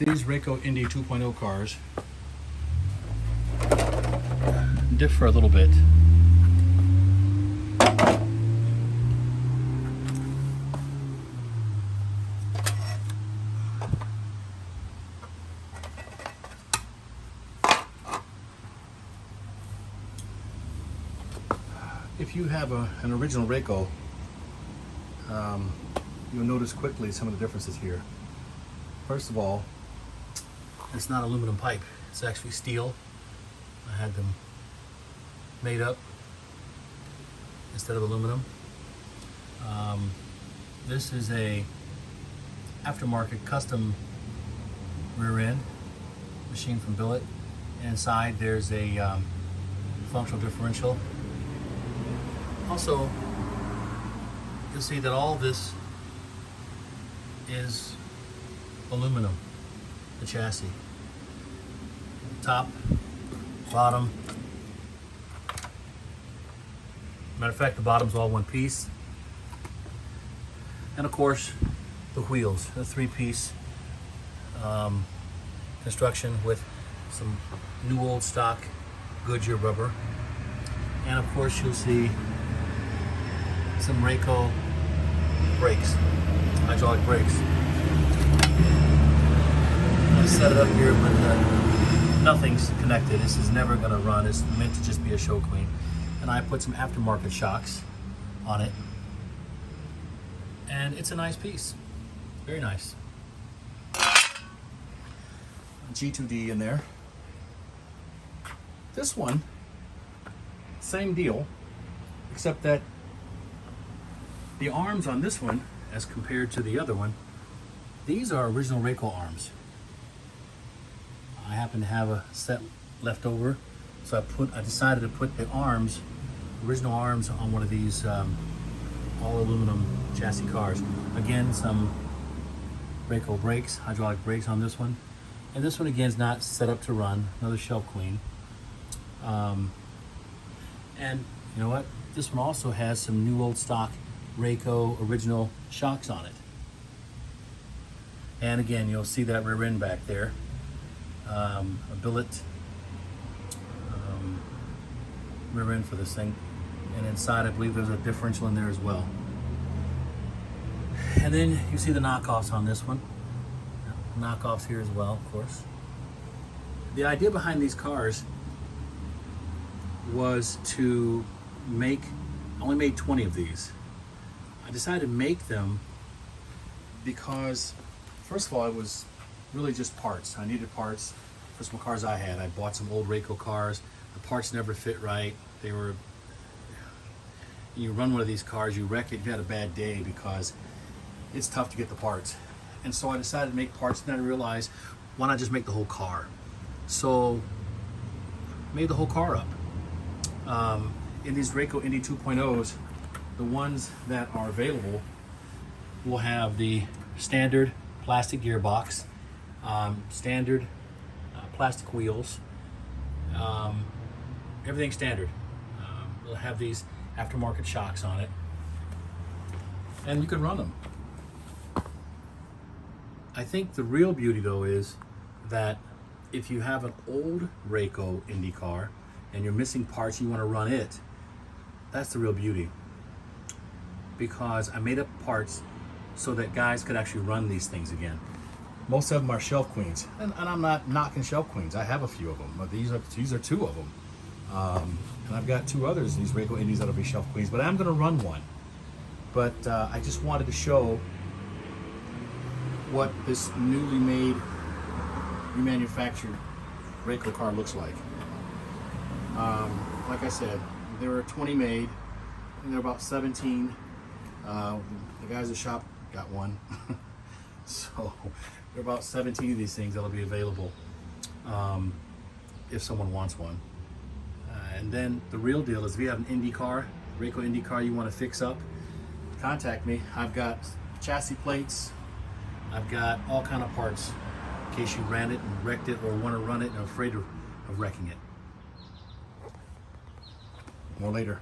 These Raco Indy 2.0 cars differ a little bit. If you have an original Raco, you'll notice quickly some of the differences here. First of all, it's not aluminum pipe, it's actually steel. I had them made up instead of aluminum. This is a aftermarket custom rear end, machined from billet. Inside there's a functional differential. Also, you'll see that all this is aluminum, the chassis. Top, bottom. Matter of fact, the bottom's all one piece. And of course, the wheels, a three-piece construction with some new old stock Goodyear rubber. And of course, you'll see some Raco brakes, hydraulic brakes. I set it up here, but nothing's connected. This is never going to run. It's meant to just be a show queen. And I put some aftermarket shocks on it. And it's a nice piece. Very nice. G2D in there. This one, same deal, except that the arms on this one, as compared to the other one, these are original Raco arms. I happen to have a set left over, so I decided to put the arms, original arms, on one of these all aluminum chassis cars. Again, some Raco brakes, hydraulic brakes on this one, and this one again is not set up to run. Another shelf queen. And you know what? This one also has some new old stock Raco original shocks on it. And again, you'll see that rear end back there. A billet rear end for this thing. And inside, I believe there's a differential in there as well. And then you see the knockoffs on this one. Knockoffs here as well, of course. The idea behind these cars was to make, I only made 20 of these. I decided to make them because, first of all, it was really just parts. I needed parts for some cars I had. I bought some old Raco cars. The parts never fit right. They were, you run one of these cars, you wreck it, you had a bad day because it's tough to get the parts. And so I decided to make parts, and then I realized, why not just make the whole car? So, made the whole car up. In these Raco Indy 2.0s, the ones that are available will have the standard plastic gearbox, standard plastic wheels, everything standard. We'll have these aftermarket shocks on it, and you can run them. I think the real beauty though is that if you have an old Raco Indy car and you're missing parts, you want to run it, that's the real beauty. Because I made up parts so that guys could actually run these things again. Most of them are shelf queens, and I'm not knocking shelf queens. I have a few of them, but these are two of them. And I've got two others, these Raco Indies, that'll be shelf queens, but I'm gonna run one. But I just wanted to show what this newly made, remanufactured Raco car looks like. Like I said, there were 20 made, and there were about 17. The guys at the shop got one. So there are about 17 of these things that'll be available if someone wants one. And then the real deal is, if you have an Indy car, Raco Indy car you want to fix up, contact me. I've got chassis plates, I've got all kind of parts in case you ran it and wrecked it, or want to run it and are afraid of wrecking it. More later.